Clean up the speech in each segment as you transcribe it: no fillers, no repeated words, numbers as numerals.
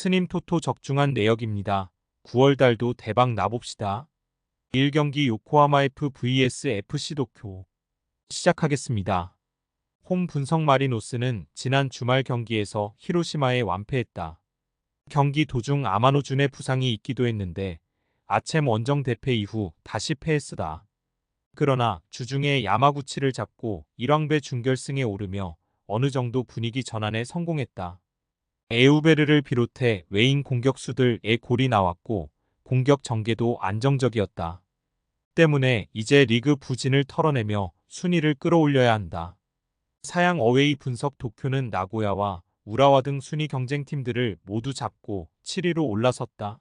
스님 토토 적중한 내역입니다. 9월달도 대박 나봅시다. 1경기 요코하마 F vs FC 도쿄 시작하겠습니다. 홈 분석 마리노스는 지난 주말 경기에서 히로시마에 완패했다. 경기 도중 아마노준의 부상이 있기도 했는데 아쳔 원정 대패 이후 다시 패했으다. 그러나 주중에 야마구치를 잡고 1왕배 준결승에 오르며 어느 정도 분위기 전환에 성공했다. 에우베르를 비롯해 외인 공격수들의 골이 나왔고 공격 전개도 안정적이었다. 때문에 이제 리그 부진을 털어내며 순위를 끌어올려야 한다. 사양 어웨이 분석 도쿄는 나고야와 우라와 등 순위 경쟁팀들을 모두 잡고 7위로 올라섰다.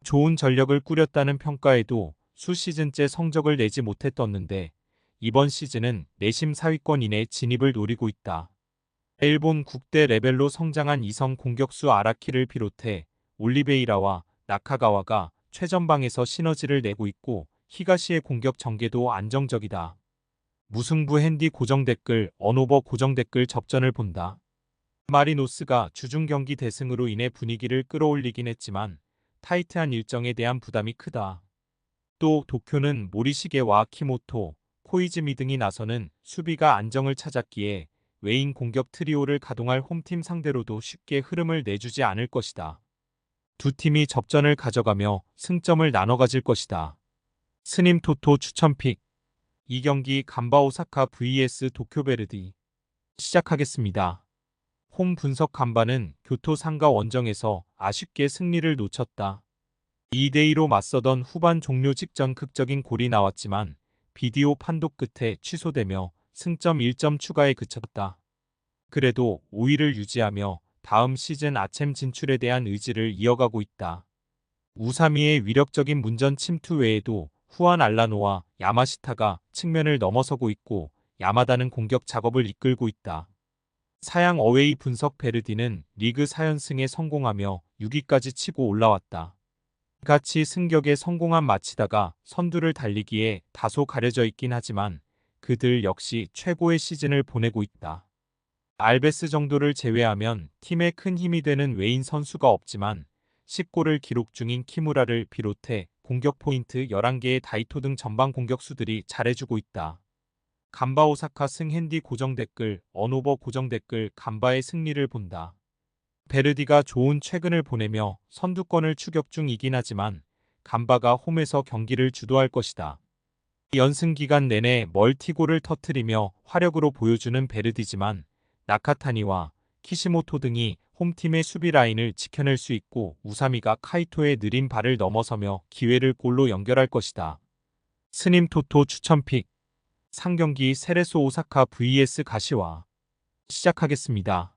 좋은 전력을 꾸렸다는 평가에도 수시즌째 성적을 내지 못했었는데 이번 시즌은 내심 4위권 이내 진입을 노리고 있다. 일본 국대 레벨로 성장한 이성 공격수 아라키를 비롯해 올리베이라와 나카가와가 최전방에서 시너지를 내고 있고 히가시의 공격 전개도 안정적이다. 무승부 핸디 고정 댓글 언오버 고정 댓글 접전을 본다. 마리노스가 주중 경기 대승으로 인해 분위기를 끌어올리긴 했지만 타이트한 일정에 대한 부담이 크다. 또 도쿄는 모리시게와 키모토, 코이즈미 등이 나서는 수비가 안정을 찾았기에 외인 공격 트리오를 가동할 홈팀 상대로도 쉽게 흐름을 내주지 않을 것이다. 두 팀이 접전을 가져가며 승점을 나눠 가질 것이다. 스님 토토 추천픽 2경기 간바 오사카 vs 도쿄 베르디 시작하겠습니다. 홈 분석 간바는 교토 상가 원정에서 아쉽게 승리를 놓쳤다. 2대2로 맞서던 후반 종료 직전 극적인 골이 나왔지만 비디오 판독 끝에 취소되며 승점 1점 추가에 그쳤다. 그래도 5위를 유지하며 다음 시즌 아챔 진출에 대한 의지를 이어가고 있다. 우사미의 위력적인 문전 침투 외에도 후안 알라노와 야마시타가 측면을 넘어서고 있고 야마다는 공격 작업을 이끌고 있다. 사양 어웨이 분석 베르디는 리그 4연승에 성공하며 6위까지 치고 올라왔다. 같이 승격에 성공한 마치다가 선두를 달리기에 다소 가려져 있긴 하지만 그들 역시 최고의 시즌을 보내고 있다. 알베스 정도를 제외하면 팀에 큰 힘이 되는 외인 선수가 없지만 10골을 기록 중인 키무라를 비롯해 공격 포인트 11개의 다이토 등 전방 공격수들이 잘해주고 있다. 간바 오사카 승 핸디 고정 댓글 언오버 고정 댓글 간바의 승리를 본다. 베르디가 좋은 최근을 보내며 선두권을 추격 중이긴 하지만 간바가 홈에서 경기를 주도할 것이다. 연승 기간 내내 멀티골을 터뜨리며 화력으로 보여주는 베르디지만 나카타니와 키시모토 등이 홈팀의 수비 라인을 지켜낼 수 있고 우사미가 카이토의 느린 발을 넘어서며 기회를 골로 연결할 것이다. 스님 토토 추천픽 상경기 세레소 오사카 vs 가시와 시작하겠습니다.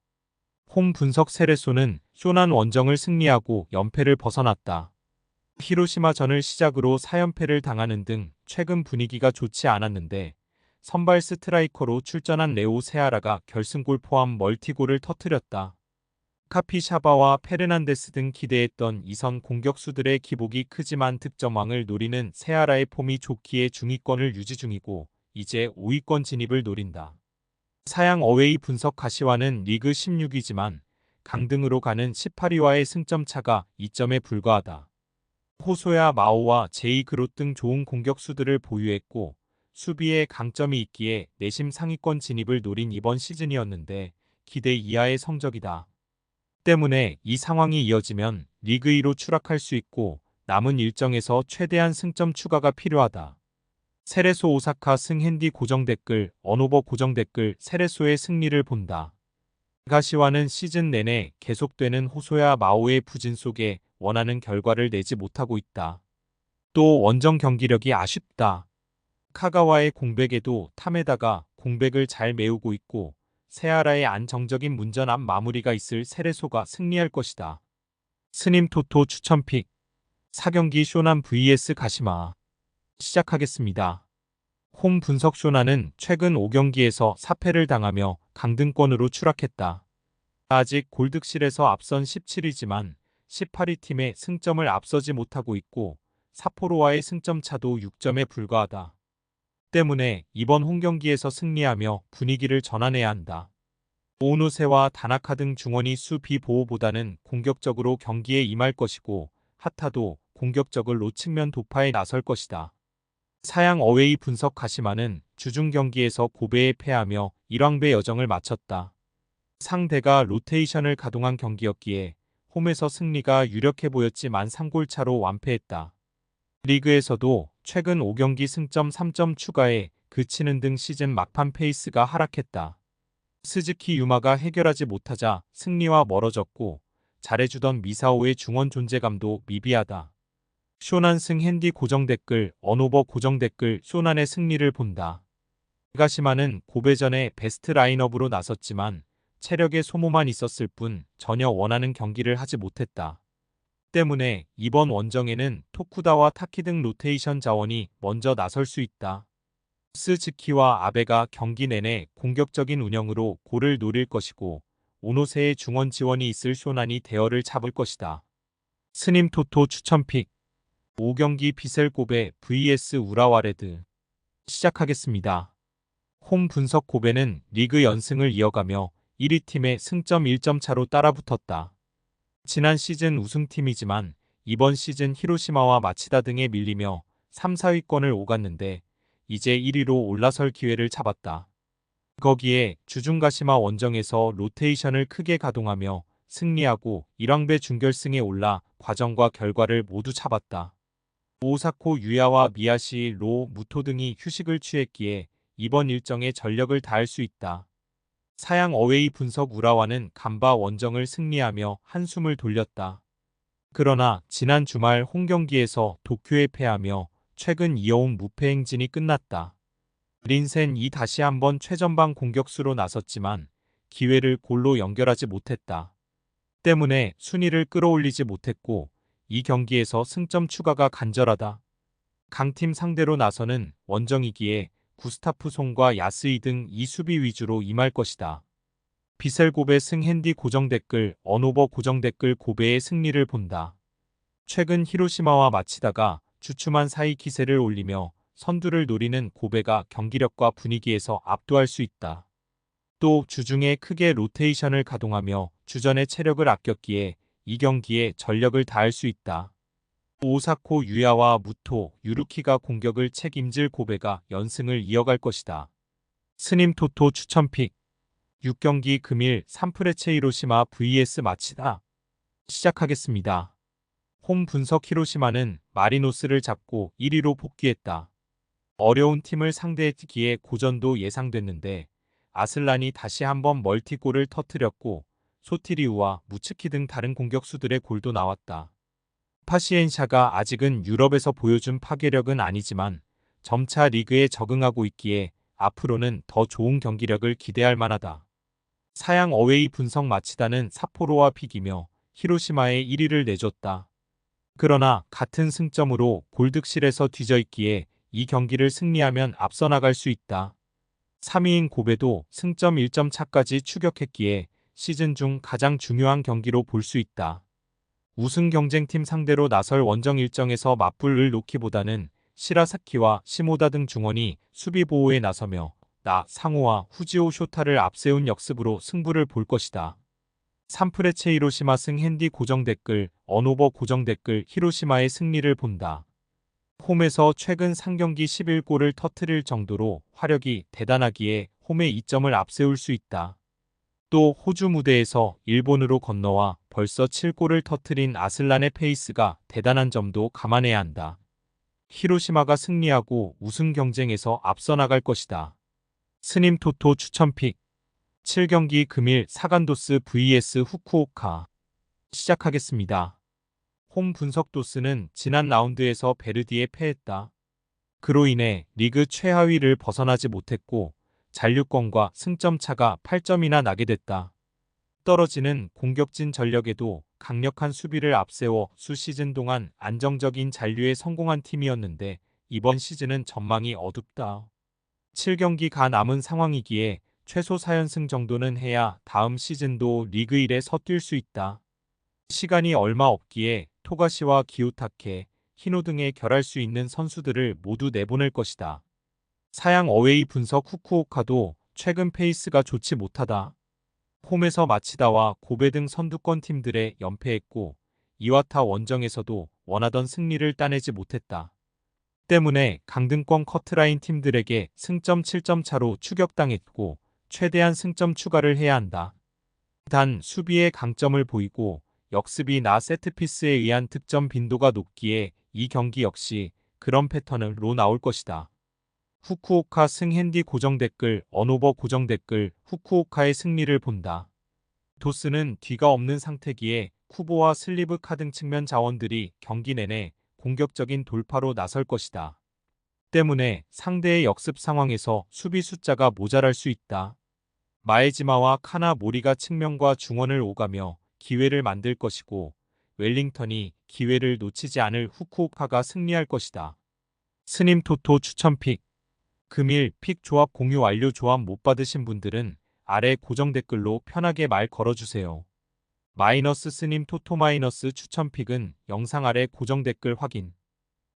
홈 분석 세레소는 쇼난 원정을 승리하고 연패를 벗어났다. 히로시마전을 시작으로 4연패를 당하는 등 최근 분위기가 좋지 않았는데 선발 스트라이커로 출전한 레오 세아라가 결승골 포함 멀티골을 터뜨렸다. 카피샤바와 페르난데스 등 기대했던 이선 공격수들의 기복이 크지만 득점왕을 노리는 세아라의 폼이 좋기에 중위권을 유지 중이고 이제 5위권 진입을 노린다. 사양 어웨이 분석 가시와는 리그 16위지만 강등으로 가는 18위와의 승점 차가 2점에 불과하다. 호소야 마오와 제이 그롯 등 좋은 공격수들을 보유했고 수비에 강점이 있기에 내심 상위권 진입을 노린 이번 시즌이었는데 기대 이하의 성적이다. 때문에 이 상황이 이어지면 리그 2로 추락할 수 있고 남은 일정에서 최대한 승점 추가가 필요하다. 세레소 오사카 승 핸디 고정 댓글 언오버 고정 댓글 세레소의 승리를 본다. 가시와는 시즌 내내 계속되는 호소야 마오의 부진 속에 원하는 결과를 내지 못하고 있다. 또 원정 경기력이 아쉽다. 카가와의 공백에도 탐에다가 공백을 잘 메우고 있고 세아라의 안정적인 문전 앞 마무리가 있을 세레소가 승리할 것이다. 스님 토토 추천픽 4경기 쇼난 vs 가시마 시작하겠습니다. 홈 분석 쇼나는 최근 5경기에서 4패를 당하며 강등권으로 추락했다. 아직 골득실에서 앞선 17위지만 18위 팀의 승점을 앞서지 못하고 있고 사포로와의 승점 차도 6점에 불과하다. 때문에 이번 홈경기에서 승리하며 분위기를 전환해야 한다. 오노세와 다나카 등 중원이 수비 보호보다는 공격적으로 경기에 임할 것이고 하타도 공격적을 로 측면 도파에 나설 것이다. 사양 어웨이 분석 가시마는 주중 경기에서 고베에 패하며 1왕배 여정을 마쳤다. 상대가 로테이션을 가동한 경기였기에 홈에서 승리가 유력해 보였지만 3골 차로 완패했다. 리그에서도 최근 5경기 승점 3점 추가에 그치는 등 시즌 막판 페이스가 하락했다. 스즈키 유마가 해결하지 못하자 승리와 멀어졌고 잘해주던 미사오의 중원 존재감도 미비하다. 쇼난승 핸디 고정 댓글 언오버 고정 댓글 쇼난의 승리를 본다. 히가시마는 고베전에 베스트 라인업으로 나섰지만 체력의 소모만 있었을 뿐 전혀 원하는 경기를 하지 못했다. 때문에 이번 원정에는 토쿠다와 타키 등 로테이션 자원이 먼저 나설 수 있다. 스즈키와 아베가 경기 내내 공격적인 운영으로 골을 노릴 것이고 오노세의 중원 지원이 있을 쇼난이 대열을 잡을 것이다. 스님 토토 추천픽 5경기 비셀 고베 vs 우라와레드 시작하겠습니다. 홈 분석 고베는 리그 연승을 이어가며 1위 팀의 승점 1점 차로 따라붙었다. 지난 시즌 우승팀이지만 이번 시즌 히로시마와 마치다 등에 밀리며 3, 4위권을 오갔는데 이제 1위로 올라설 기회를 잡았다. 거기에 주중가시마 원정에서 로테이션을 크게 가동하며 승리하고 1왕배 준결승에 올라 과정과 결과를 모두 잡았다. 오사코 유야와 미야시, 로, 무토 등이 휴식을 취했기에 이번 일정에 전력을 다할 수 있다. 사양 어웨이 분석 우라와는 간바 원정을 승리하며 한숨을 돌렸다. 그러나 지난 주말 홈경기에서 도쿄에 패하며 최근 이어온 무패 행진이 끝났다. 린센이 다시 한번 최전방 공격수로 나섰지만 기회를 골로 연결하지 못했다. 때문에 순위를 끌어올리지 못했고 이 경기에서 승점 추가가 간절하다. 강팀 상대로 나서는 원정이기에 구스타프 송과 야스이 등 이 수비 위주로 임할 것이다. 비셀 고베 승 핸디 고정 댓글 언오버 고정 댓글 고베의 승리를 본다. 최근 히로시마와 마치다가 주춤한 사이 기세를 올리며 선두를 노리는 고베가 경기력과 분위기에서 압도할 수 있다. 또 주중에 크게 로테이션을 가동하며 주전의 체력을 아꼈기에 이 경기에 전력을 다할 수 있다. 오사코 유야와 무토, 유루키가 공격을 책임질 고베가 연승을 이어갈 것이다. 스님 토토 추천픽 6경기 금일 3프레체 히로시마 vs 마치다 시작하겠습니다. 홈 분석 히로시마는 마리노스를 잡고 1위로 복귀했다. 어려운 팀을 상대했기에 고전도 예상됐는데 아슬란이 다시 한번 멀티골을 터뜨렸고 소티리우와 무츠키 등 다른 공격수들의 골도 나왔다. 파시엔샤가 아직은 유럽에서 보여준 파괴력은 아니지만 점차 리그에 적응하고 있기에 앞으로는 더 좋은 경기력을 기대할 만하다. 사양 어웨이 분석 마치다는 삿포로와 비기며 히로시마에 1위를 내줬다. 그러나 같은 승점으로 골득실에서 뒤져있기에 이 경기를 승리하면 앞서 나갈 수 있다. 3위인 고베도 승점 1점 차까지 추격했기에 시즌 중 가장 중요한 경기로 볼 수 있다. 우승 경쟁팀 상대로 나설 원정 일정에서 맞불을 놓기보다는 시라사키와 시모다 등 중원이 수비 보호에 나서며 상호와 후지오 쇼타를 앞세운 역습으로 승부를 볼 것이다. 3프레체 히로시마 승 핸디 고정 댓글 언오버 고정 댓글 히로시마의 승리를 본다. 홈에서 최근 3경기 11골을 터뜨릴 정도로 화력이 대단하기에 홈에 2점을 앞세울 수 있다. 또 호주 무대에서 일본으로 건너와 벌써 7골을 터뜨린 아슬란의 페이스가 대단한 점도 감안해야 한다. 히로시마가 승리하고 우승 경쟁에서 앞서 나갈 것이다. 스님 토토 추천픽 7경기 금일 사간도스 vs 후쿠오카 시작하겠습니다. 홈 분석 도스는 지난 라운드에서 베르디에 패했다. 그로 인해 리그 최하위를 벗어나지 못했고 잔류권과 승점 차가 8점이나 나게 됐다. 떨어지는 공격진 전력에도 강력한 수비를 앞세워 수시즌 동안 안정적인 잔류에 성공한 팀이었는데 이번 시즌은 전망이 어둡다. 7경기가 남은 상황이기에 최소 4연승 정도는 해야 다음 시즌도 리그 1에서 뛸 수 있다. 시간이 얼마 없기에 토가시와 기요타케, 히노 등에 결할 수 있는 선수들을 모두 내보낼 것이다. 사양 어웨이 분석 후쿠오카도 최근 페이스가 좋지 못하다. 홈에서 마치다와 고베 등 선두권 팀들에 연패했고 이와타 원정에서도 원하던 승리를 따내지 못했다. 때문에 강등권 커트라인 팀들에게 승점 7점 차로 추격당했고 최대한 승점 추가를 해야 한다. 단 수비의 강점을 보이고 역습이나 세트피스에 의한 득점 빈도가 높기에 이 경기 역시 그런 패턴으로 나올 것이다. 후쿠오카 승 핸디 고정 댓글 언오버 고정 댓글 후쿠오카의 승리를 본다. 도스는 뒤가 없는 상태기에 쿠보와 슬리브 카등 측면 자원들이 경기 내내 공격적인 돌파로 나설 것이다. 때문에 상대의 역습 상황에서 수비 숫자가 모자랄 수 있다. 마에지마와 카나 모리가 측면과 중원을 오가며 기회를 만들 것이고 웰링턴이 기회를 놓치지 않을 후쿠오카가 승리할 것이다. 스님 토토 추천픽 금일 픽 조합 공유 완료. 조합 못 받으신 분들은 아래 고정 댓글로 편하게 말 걸어주세요. 마이너스 스님 토토 마이너스 추천픽은 영상 아래 고정 댓글 확인.